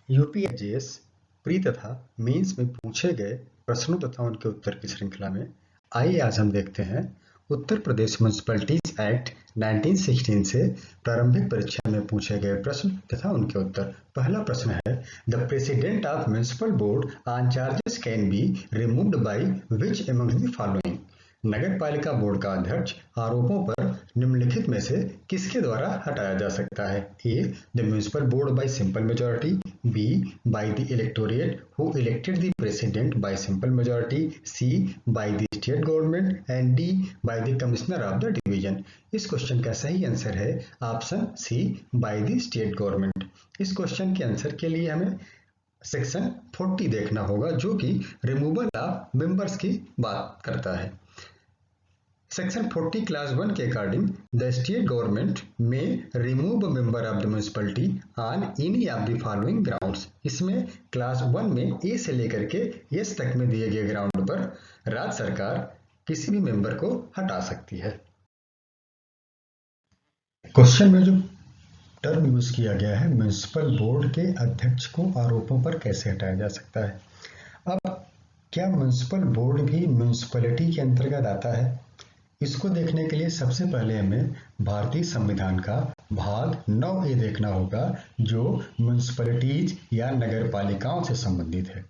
यूपीएससीएस pre तथा mains में पूछे गए प्रश्नों तथा उनके उत्तर की श्रृंखला में आइए आज हम देखते हैं उत्तर प्रदेश म्युनिसिपैलिटीज एक्ट 1916 से प्रारंभिक परीक्षा में पूछे गए प्रश्न तथा उनके उत्तर। पहला प्रश्न है, the president of municipal board on charges can be removed by which amongst the following. नगर पालिका बोर्ड का अध्यक्ष आरोपों पर निम्नलिखित में से किसके द्वारा हटाया जा सकता है? A, the municipal board by simple majority, B, by the electorate who elected the president by simple majority, C, by the state government and D, by the commissioner of the division. इस question का सही answer है option C, by the state government. इस question के answer के लिए हमें section 40 देखना होगा जो कि रिमूवल ऑफ मेंबर्स की बात करता है। सेक्शन 40 क्लास 1 के अकॉर्डिंग द स्टेट गवर्नमेंट में remove member of the municipality on any of the following grounds. इसमें क्लास 1 में ए से लेकर के एस तक में दिए गए ग्राउंड पर राज्य सरकार किसी भी मेंबर को हटा सकती है। क्वेश्चन में जो टर्म यूज किया गया है म्युनिसिपल बोर्ड के अध्यक्ष को आरोपों पर कैसे हटाया जा सकता है। अब क्या म्युनिसिपल बोर्ड भी म्युनिसिपैलिटी के अंतर्गत आता है? इसको देखने के लिए सबसे पहले हमें भारतीय संविधान का भाग 9A देखना होगा जो म्युनिसिपैलिटीज या नगर पालिकाओं से संबंधित है।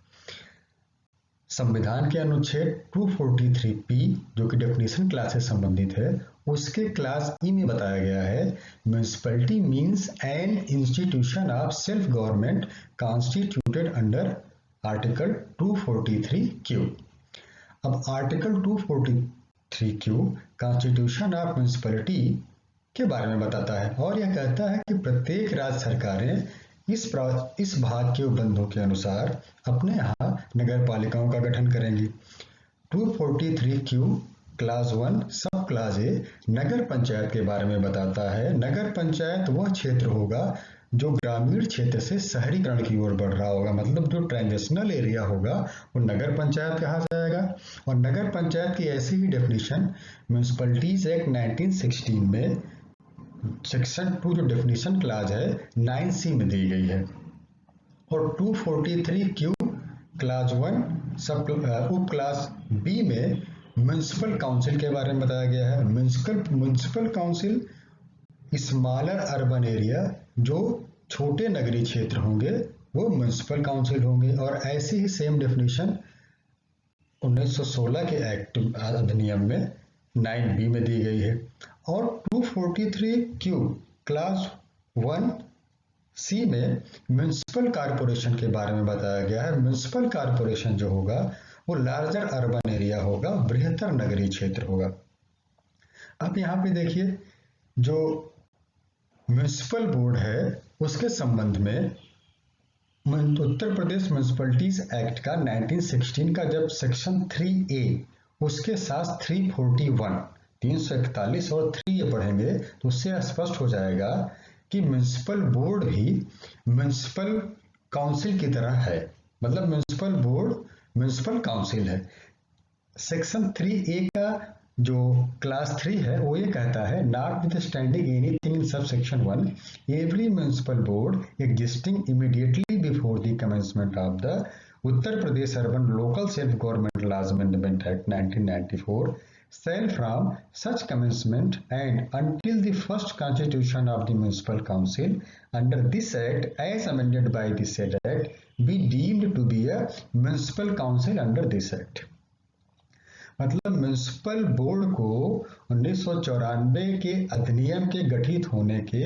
संविधान के अनुच्छेद 243P जो कि डेफिनेशन क्लास से संबंधित है, उसके क्लास ई में बताया गया है municipality means an institution of self government constituted under article 243Q। अब article 243Q constitution of municipality के बारे में बताता है और यह कहता है कि प्रत्येक राज्य सरकारें इस भाग के उपबंधों के अनुसार अपने यहाँ नगर पालिकाओं का गठन करेंगी। 243Q क्लास 1 सब क्लास ए नगर पंचायत के बारे में बताता है। नगर पंचायत वह क्षेत्र होगा जो ग्रामीण क्षेत्र से शहरीकरण की ओर बढ़ रहा होगा, मतलब जो ट्रांजिशनल एरिया होगा वो नगर पंचायत कहा जाएगा। और नगर पंचायत की ऐसी ही डेफिनेशन म्युनिसिपैलिटीज एक्ट 1916 में सेक्शन 2 जो डेफिनेशन क्लास है 9C में दी गई है। और 243Q क्लास 1 सब उप क्लास बी में म्युनिसिपल काउंसिल के बारे में बताया गया है। Municipal council smaller urban area जो छोटे नगरीय क्षेत्र होंगे वो म्युनिसिपल काउंसिल होंगे। और ऐसी ही सेम डेफिनेशन 1916 के एक्ट अधिनियम में 9B में दी गई है। और 243Q क्लास 1C में म्युनिसिपल कारपोरेशन के बारे में बताया गया है। म्युनिसिपल कारपोरेशन जो होगा वो लार्जर अर्बन एरिया होगा, बृहत्तर नगरीय क्षेत्र होगा। अब यहाँ पे देखिए जो म्युनिसिपल बोर्ड है उसके संबंध में उत्तर प्रदेश म्युनिसिपैलिटीज एक्ट का 1916 का जब सेक्शन 3A उसके साथ 341 और 3A पढ़ेंगे तो उससे स्पष्ट हो जाएगा कि म्युनिसिपल बोर्ड भी म्युनिसिपल काउंसिल की तरह है, मतलब म्युनिसिपल बोर्ड म्युनिसिपल काउंसिल है। सेक्शन 3A का जो क्लास 3 है वो ये कहता है notwithstanding anything in subsection 1 every municipal board existing immediately before the commencement of the Uttar Pradesh urban local self government laws amendment act 1994 shall from such commencement and until the first constitution of the municipal council under this act as amended by the said act be deemed to be a municipal council under this act। मतलब municipal board को 1994 के अधिनियम के गठित होने के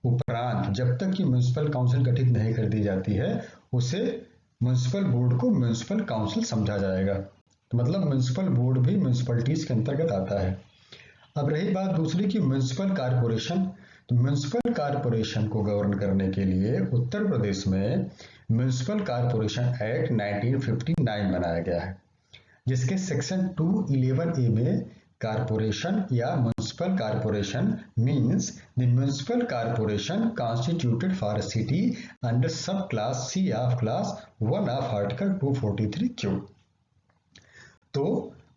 उपरांत जब तक कि म्युनिसिपल काउंसिल गठित नहीं कर दी जाती है उसे म्युनिसिपल बोर्ड को म्युनिसिपल काउंसिल समझा जाएगा। तो मतलब म्युनिसिपल बोर्ड भी म्युनिसिपैलिटीज के अंतर्गत आता है। अब रही बात दूसरी की म्युनिसिपल कारपोरेशन, तो म्युनिसिपल कारपोरेशन को गवर्न करने के लिए उत्तर प्रदेश में म्युनिसिपल कारपोरेशन एक्ट 1959 बनाया गया है जिसके सेक्शन 211A में कारपोरेशन या municipal corporation means the municipal corporation constituted for city under sub class C of class 1 of article 243Q। तो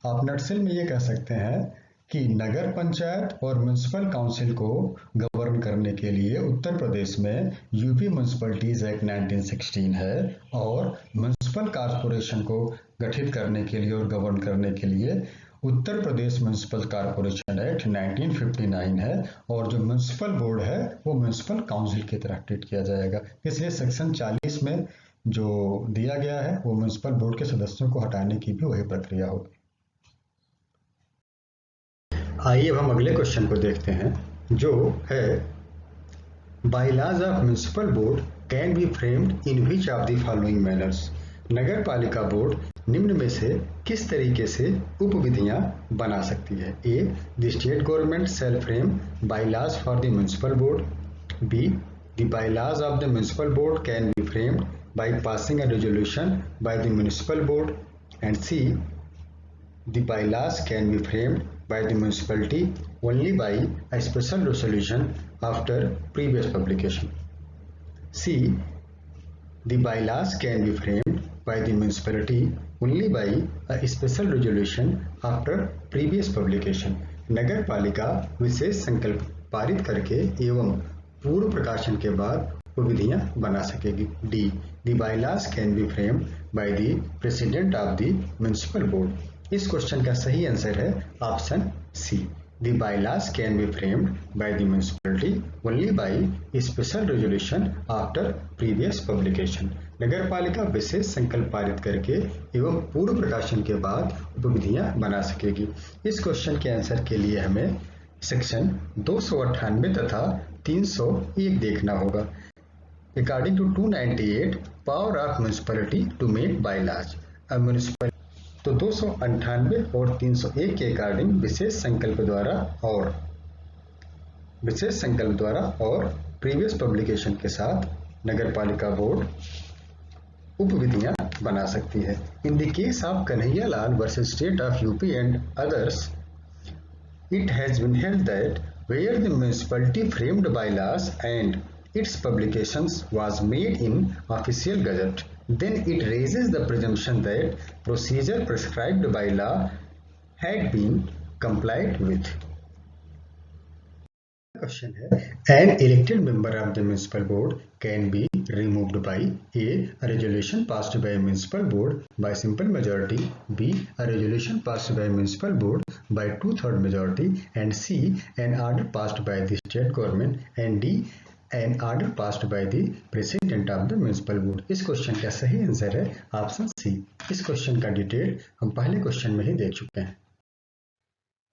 आप नटसेल में ये कह सकते हैं कि नगर पंचायत और म्युनिसिपल काउंसिल को गवर्न करने के लिए उत्तर प्रदेश में यूपी म्युनिसिपैलिटीज एक्ट 1916 है और म्युनिसिपल कॉर्पोरेशन को गठित करने के लिए और गवर्न करने के लिए Uttar Pradesh municipal corporation act 1959 है और जो म्युनिसिपल बोर्ड है वो म्युनिसिपल काउंसिल की तरह ट्रीट किया जाएगा। इसलिए सेक्शन 40 में जो दिया गया है वो म्युनिसिपल बोर्ड के सदस्यों को हटाने की भी वही प्रक्रिया होगी। आइए अब हम अगले क्वेश्चन को देखते हैं जो है bylaws of municipal board can be framed in which of the following manners. नगर पालिका बोर्ड निम्न में से किस तरीके से उपविधियां बना सकती है। A, the state government shall frame bylaws for the municipal board. B, the bylaws of the municipal board can be framed by passing a resolution by the municipal board. And C, the bylaws can be framed by the municipality only by a special resolution after previous publication. C, the bylaws can be framed by the municipality only by a special resolution after previous publication. नगर पालिका विशेष संकल्प पारित करके एवं पूर्व प्रकाशन के बाद विधियां बना सकेगी। D, the bylaws can be framed by the president of the municipal board. इस क्वेश्चन का सही आंसर है option C, the bylaws can be framed by the municipality only by special resolution after previous publication. नगर पालिका विशेष संकल्प पारित करके एवं पूर्व प्रकाशन के बाद उपविधियां बना सकेगी। इस क्वेश्चन के आंसर के लिए हमें सेक्शन 298 तथा 301 देखना होगा। According to 298, power of municipality to make bylaws. A municipal तो 298 और 301 के अकॉर्डिंग विशेष संकल्प द्वारा और प्रीवियस पब्लिकेशन के साथ नगर पालिका बोर्ड उपविधियां बना सकती है। In the case of Kanhaiya Lal versus state of UP and others, it has been held that where the municipality framed bylaws and its publications was made in official gazette, then it raises the presumption that procedure prescribed by law had been complied with. Question है, an elected member of the municipal board can be removed by A, a resolution passed by a municipal board by simple majority, B, a resolution passed by a municipal board by 2/3 majority, and C, an order passed by the state government, and D, an order passed by the president of the municipal board. इस question का सही answer है option सी। इस question का detail हम पहले question में ही देख चुके हैं।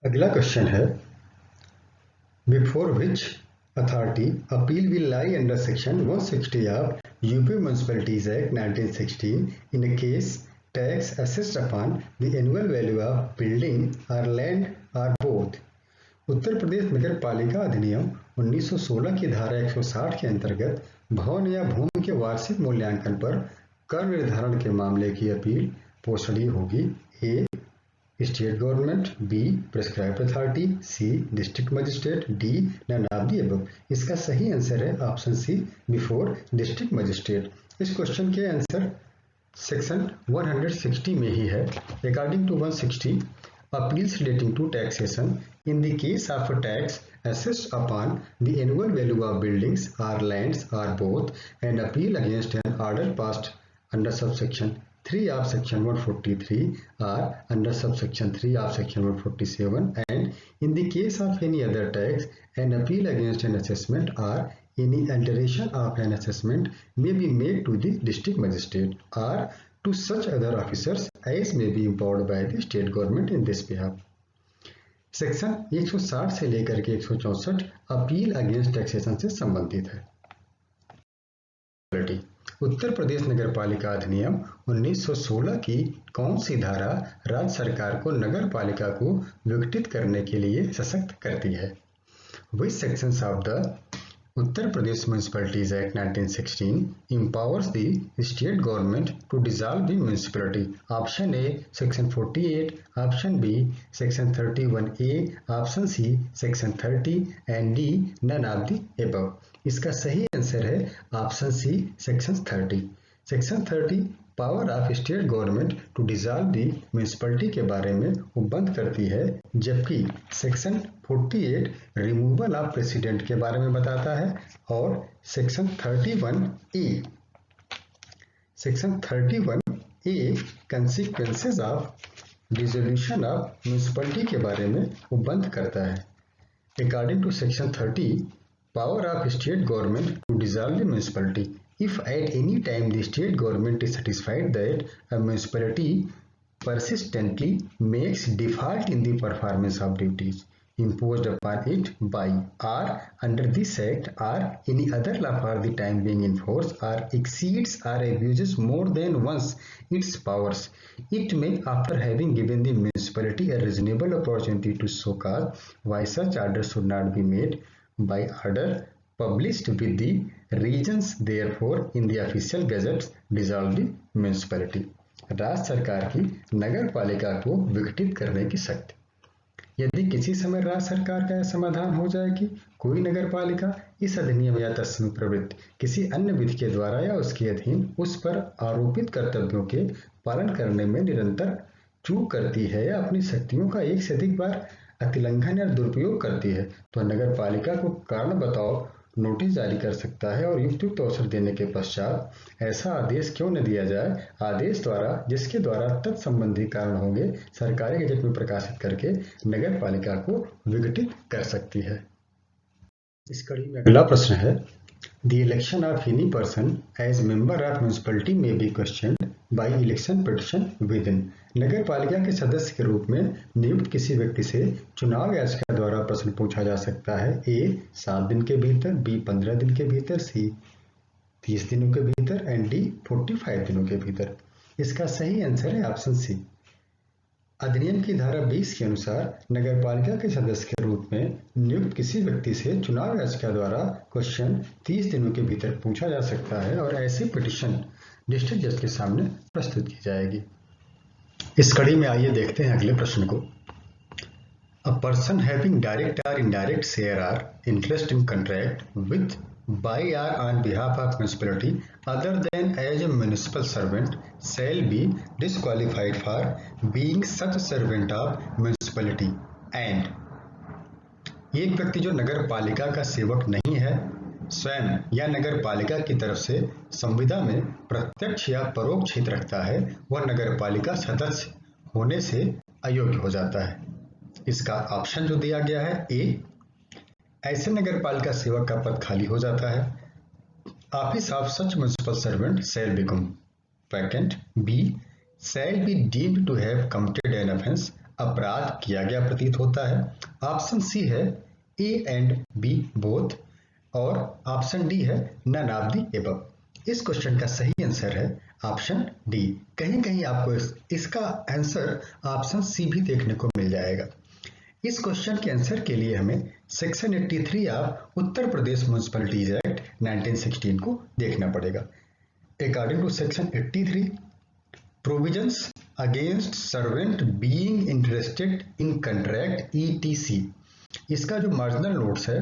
अगला क्वेश्चन है, before which authority appeal will lie under section 160 of UP municipalities act 1916 in a case tax assessed upon the annual value of building और लैंड और बोथ। उत्तर प्रदेश नगर पालिका अधिनियम 1916 की धारा 160 के अंतर्गत भवन या भूमि के वार्षिक मूल्यांकन पर कर निर्धारण के मामले की अपील पोषणीय होगी। A, state government, B, prescribed authority, C, district magistrate, D, none of the above. इसका सही आंसर है option C, before district magistrate. इस क्वेश्चन के आंसर सेक्शन 160 में ही है। According to 160, appeals relating to taxation in the case of a tax assessed upon the annual value of buildings or lands or both, an appeal against an order passed under subsection 3 of section 143 or under subsection 3 of section 147, and in the case of any other tax, an appeal against an assessment or any alteration of an assessment may be made to the district magistrate or to such other officers as may be empowered by the state government in this behalf. Section 160 से लेकर के 164 appeal against taxation से संबंधित है। उत्तर प्रदेश नगर पालिका अधिनियम 1916 की कौन सी धारा राज्य सरकार को नगर पालिका को विघटित करने के लिए सशक्त करती है? Which sections of the Uttar Pradesh Municipalities Act 1916 empowers the state government to dissolve the municipality? Option A, Section 48, Option B, Section 31A, Option C, Section 30, and D, none of the above. इसका सही answer है option C, section 30। Section 30 power of state government to dissolve the municipality के बारे में वो बंद करती है, जबकि सेक्शन 48 रिमूवल ऑफ प्रेसिडेंट के बारे में बताता है और section 31A consequences of dissolution of municipality के बारे में वो बंद करता है। According to section 30 power of state government to dissolve the municipality if at any time the state government is satisfied that a municipality persistently makes default in the performance of duties imposed upon it by or under this act or any other law for the time being in force or exceeds or abuses more than once its powers, it may, after having given the municipality a reasonable opportunity to show cause why such order should not be made, by order published with the reasons therefore in the official gazettes, dissolve the municipality। राज्य सरकार की नगर पालिका को विघटित करने की शक्ति। यदि किसी समय राज्य सरकार का यह समाधान हो जाए कि कोई नगर पालिका इस अधिनियम या तत्सम प्रवृत्त किसी अन्य विधि के द्वारा या उसके अधीन उस पर आरोपित कर्तव्यों के पालन करने में निरंतर चूक करती है या अपनी शक्तियों का एक से अधिक बार अतिलंघन या दुरुपयोग करती है, तो नगर पालिका को कारण बताओ नोटिस जारी कर सकता है और युक्त अवसर देने के पश्चात ऐसा आदेश क्यों न दिया जाए, आदेश द्वारा जिसके द्वारा तत्संबंधी कारण होंगे सरकारी गजट में प्रकाशित करके नगर पालिका को विघटित कर सकती है। इस कड़ी में अगला प्रश्न है, The election of any person as member of municipality may be questioned by election petition within। नगर पालिका के सदस्य के रूप में नियुक्त किसी व्यक्ति से चुनाव याचिका द्वारा प्रश्न पूछा जा सकता है। ए 7 दिन के भीतर, बी 15 दिन के भीतर, सी 30 दिनों के भीतर एंड डी 45 दिनों के भीतर। इसका सही आंसर है ऑप्शन सी। अधिनियम की धारा 20 के अनुसार नगर पालिका के सदस्य के रूप में नियुक्त किसी व्यक्ति से चुनाव याचिका द्वारा क्वेश्चन 30 दिनों के भीतर पूछा जा सकता है और ऐसी पिटीशन डिस्ट्रिक्ट जज के सामने प्रस्तुत की जाएगी। इस कड़ी में आइए देखते हैं अगले प्रश्न को। अ पर्सन हैविंग डायरेक्ट और इनडायरेक्ट शेयर और interest in contract with by or on behalf of municipality other than as a municipal servant shall be disqualified for being such servant of municipality and एक व्यक्ति जो नगर पालिका का सेवक नहीं है, स्वयं या नगर पालिका की तरफ से संविदा में प्रत्यक्ष या परोक्ष हित रखता है, वह नगर पालिका सदस्य होने से अयोग्य हो जाता है। इसका ऑप्शन जो दिया गया है, ए ऐसे नगर पालिका सेवक का पद खाली हो जाता है। Office of such municipal servant shall become vacant. B shall be deemed to have committed an offence, अपराध किया गया प्रतीत होता है। ऑप्शन सी है ए एंड बी बोथ और ऑप्शन डी है नन ऑफ दी एबव। इस क्वेश्चन का सही आंसर है ऑप्शन डी। कहीं कहीं आपको इसका आंसर ऑप्शन सी भी देखने को मिल जाएगा। इस क्वेश्चन के आंसर के लिए हमें section 83 of Uttar Pradesh municipalities act 1916 को देखना पड़ेगा। According to section 83 provisions against servant being interested in contract ETC, इसका जो मार्जिनल नोट्स है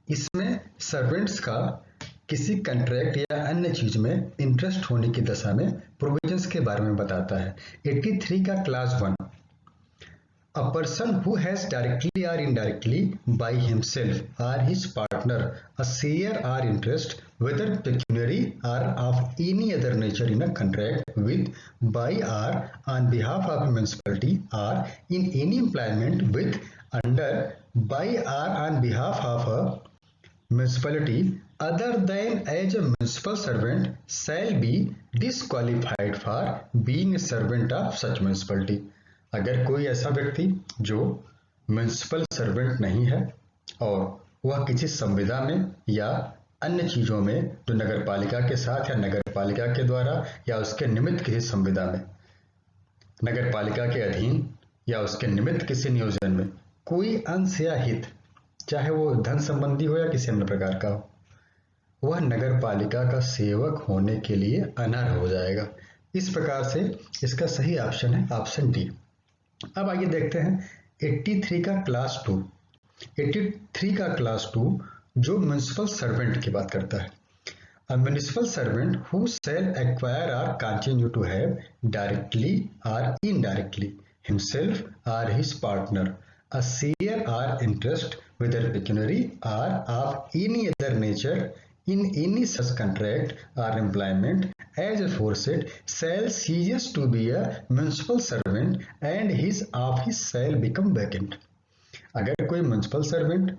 इसमें सर्वेंट्स का किसी कॉन्ट्रैक्ट या अन्य चीज में इंटरेस्ट होने की दशा में प्रोविजंस के बारे में बताता है। 83 का class 1, A person who has directly or indirectly by himself or his partner a share or interest, whether pecuniary or of any other nature in a contract with, by or on behalf of a municipality or in any employment with, under, by or on behalf of a municipality other than as a municipal servant shall be disqualified for being a servant of such municipality। अगर कोई ऐसा व्यक्ति जो municipal servant नहीं है और वह किसी संविदा में या अन्य चीजों में जो नगर पालिका के साथ या नगर पालिका के द्वारा या उसके निमित्त किसी संविदा में नगर पालिका के अधीन या उसके निमित्त किसी नियोजन में कोई अंश या हित, चाहे वो धन संबंधी हो या किसी अन्य प्रकार का हो, वह नगर पालिका का सेवक होने के लिए अनर्ह हो जाएगा। इस प्रकार से इसका सही ऑप्शन है ऑप्शन डी। अब आइए देखते हैं 83 का क्लास 2। 83 का क्लास 2 जो म्युनिसिपल सर्वेंट की बात करता है। A municipal servant who shall acquire or continue to have directly or indirectly himself or his partner a share or interest, whether pecuniary or of any other nature, in any such contract or employment as aforesaid, shall cease to be a municipal servant and his office shall become vacant. अगर कोई municipal servant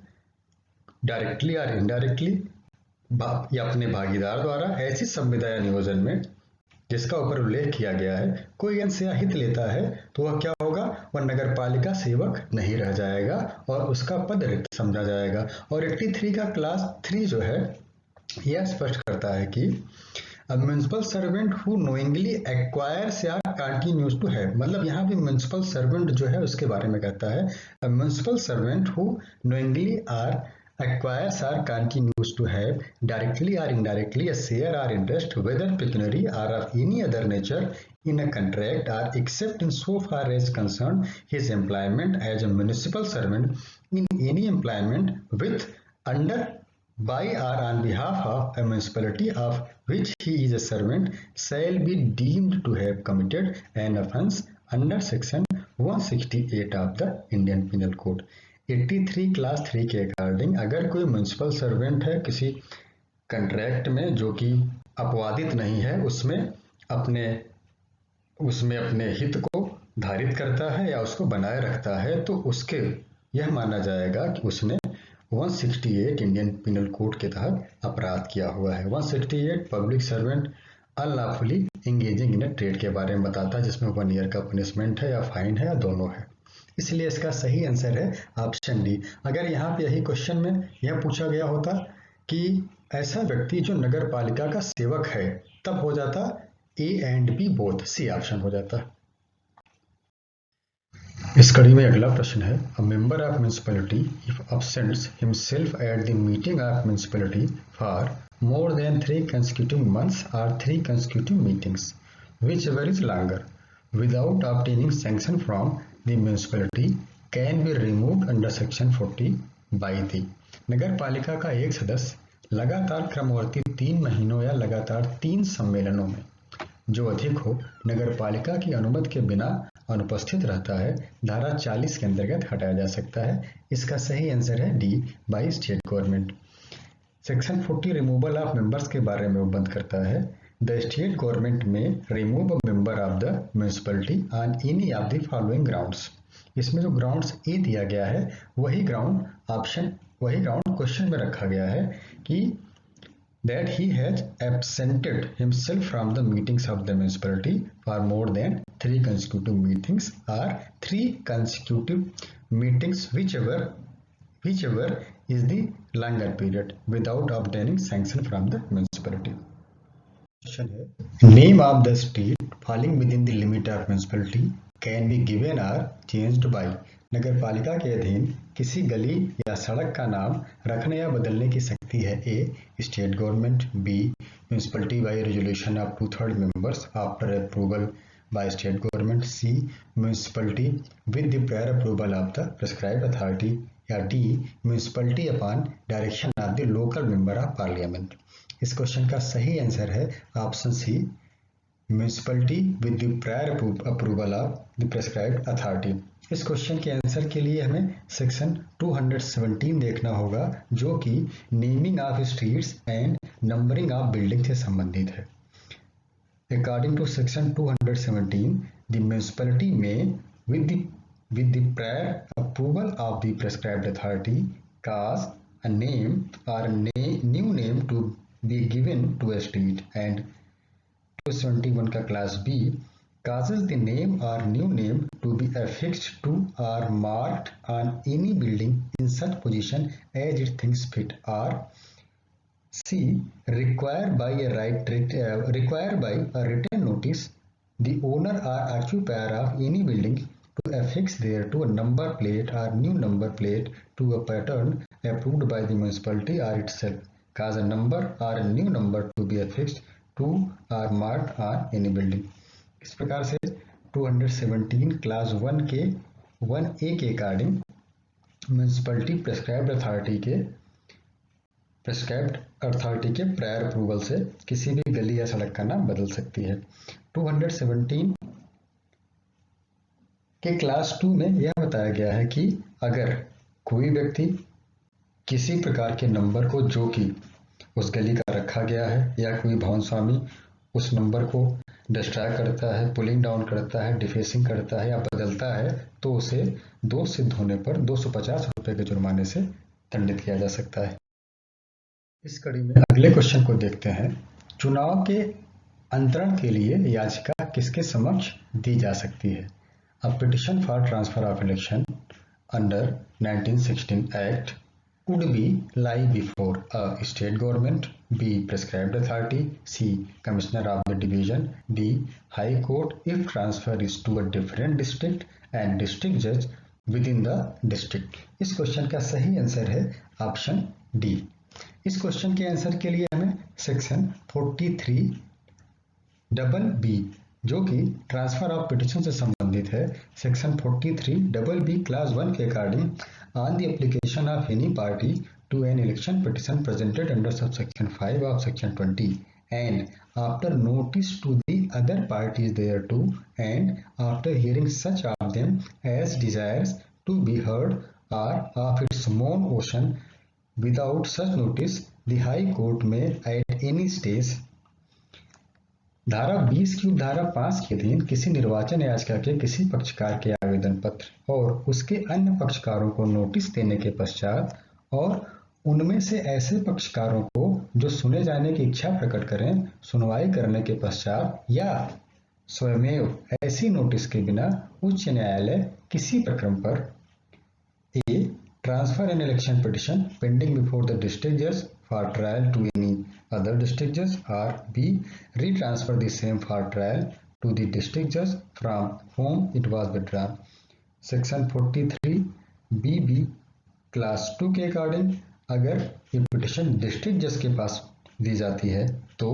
directly और indirectly या अपने भागीदार द्वारा ऐसी संविदा या नियोजन में जिसका ऊपर उल्लेख किया गया है कोई अंश या हित लेता है तो वह क्या होगा, वह नगर पालिका सेवक नहीं रह जाएगा और उसका पद रिक्त समझा जाएगा। और 83 का क्लास 3 जो है यह स्पष्ट करता है कि A municipal servant who knowingly acquires या continues to have, मतलब यहाँ भी municipal servant जो है उसके बारे में कहता है A municipal servant who knowingly or acquires or continues to have directly or indirectly a share or interest, whether pecuniary or of any other nature, in a contract or except in so far as concerned his employment as a municipal servant in any employment with, under, by or on behalf of a municipality of which he is a servant, shall be deemed to have committed an offence under section 168 of the Indian Penal Code। 83 class 3 के according अगर कोई municipal servant है किसी contract में जो कि अपवादित नहीं है उसमें अपने हित को धारित करता है या उसको बनाए रखता है तो उसके यह माना जाएगा कि उसने 168 इंडियन पिनल कोड के तहत अपराध किया हुआ है। 168 public servant unlawfully engaging in a trade के बारे में बताता है जिसमें 1 ईयर का पनिशमेंट है या फाइन है या दोनों है। इसलिए इसका सही आंसर है ऑप्शन डी। अगर यहाँ पे यही क्वेश्चन में यह पूछा गया होता कि ऐसा व्यक्ति जो नगर पालिका का सेवक है तब हो जाता A and B both, C option हो जाता। इस कड़ी में अगला प्रश्न है a member of municipality if absents himself at the meeting of municipality for more than 3 consecutive months or 3 consecutive meetings, whichever is longer, without obtaining sanction from the municipality, can be removed under section 40 by the। नगर पालिका का एक सदस्य लगातार क्रमवर्ती 3 महीनों या लगातार 3 सम्मेलनों में जो अधिक हो नगर पालिका की अनुमति के बिना अनुपस्थित रहता है धारा 40 के अंतर्गत हटाया जा सकता है। इसका सही आंसर है D, bye state government. Section 40 removal of members के बारे में उपबंध करता है द स्टेट गवर्नमेंट में remove a member of the municipality on any of the following grounds. इसमें जो ग्राउंड्स ए दिया गया है वही ग्राउंड क्वेश्चन में रखा गया है कि that he has absented himself from the meetings of the municipality for more than 3 consecutive meetings or 3 consecutive meetings whichever is the longer period without obtaining sanction from the municipality। Name of the street falling within the limit of municipality can be given or changed by। नगर पालिका के अधीन किसी गली या सड़क का नाम रखने या बदलने की शक्ति है A state government, B municipality by resolution of 2/3 members after approval by state government, C municipality with the prior approval of the prescribed authority, या D municipality upon direction of the local member of parliament. इस question का सही answer है option C municipality with the prior approval of the prescribed authority. इस question के answer के लिए हमें सेक्शन 217 देखना होगा जो कि naming of streets and numbering of building से संबंधित है। According to section 217 the municipality में with the prior approval of the prescribed authority cause a name or new name to be given to a street, and 271 का class B causes the name or new name to be affixed to or marked on any building in such position as it thinks fit, or C required by a written notice the owner or occupier of any building to affix thereto a number plate or new number plate to a pattern approved by the municipality or itself, cause a number or a new number to be affixed to or marked on any building। इस प्रकार से 217 class 1 के 1A के according municipality prescribed authority के prescribed authority के prior approval से किसी भी गली या सड़क का नाम बदल सकती है। 217 के क्लास 2 में यह बताया गया है कि अगर कोई व्यक्ति किसी प्रकार के नंबर को जो कि उस गली का रखा गया है या कोई भवन स्वामी उस नंबर को डिस्ट्रॉय करता है, पुलिंग डाउन करता है, डिफेसिंग करता है या बदलता है, तो उसे दोष सिद्ध होने पर 250 रुपए के जुर्माने से दंडित किया जा सकता है। इस कड़ी में अगले क्वेश्चन को देखते हैं। चुनाव के अंतरण के लिए याचिका किसके समक्ष दी जा सकती है? A petition for transfer of election under 1916 act would be lie before a state government, B. prescribed authority, C. commissioner of the division, D. high court if transfer is to a different district and district judge within the district। इस question का सही answer है option D. इस question के answer के लिए हमें section 43 double B जो कि ट्रांसफर ऑफ पिटिशन से संबंधित है, सेक्शन 43 डबल बी क्लास 1 के according on the application of any party to an election petition presented under subsection 5 of section 20 and after notice to the other parties thereto and after hearing such of them as desires to be heard or of its own motion without such notice the high court may at any stage धारा 20 की उपधारा 5 के अधीन किसी निर्वाचन याचिका के किसी पक्षकार के आवेदन पत्र और उसके अन्य पक्षकारों को नोटिस देने के पश्चात और उनमें से ऐसे पक्षकारों को जो सुने जाने की इच्छा प्रकट करें सुनवाई करने के पश्चात या स्वयमेव ऐसी नोटिस के बिना उच्च न्यायालय किसी प्रकरण पर A transfer an election petition pending before the district जज for trial to any other district judge or B. retransfer the same for trial to the district judge from whom it was withdrawn। Section 43 BB class 2 के according अगर ये petition district जज के पास दी जाती है तो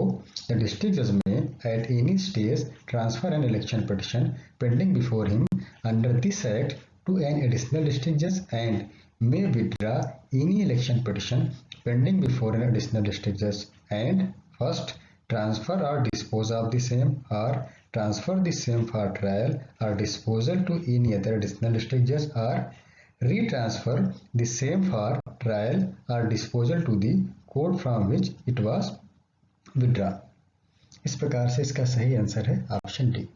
the district जज में at any stage transfer an election petition pending before him under this act to an additional district judge and may withdraw any election petition pending before an additional district judge and first transfer or dispose of the same or transfer the same for trial or disposal to any other additional district judge or retransfer the same for trial or disposal to the court from which it was withdrawn। इस प्रकार से इसका सही answer है option D.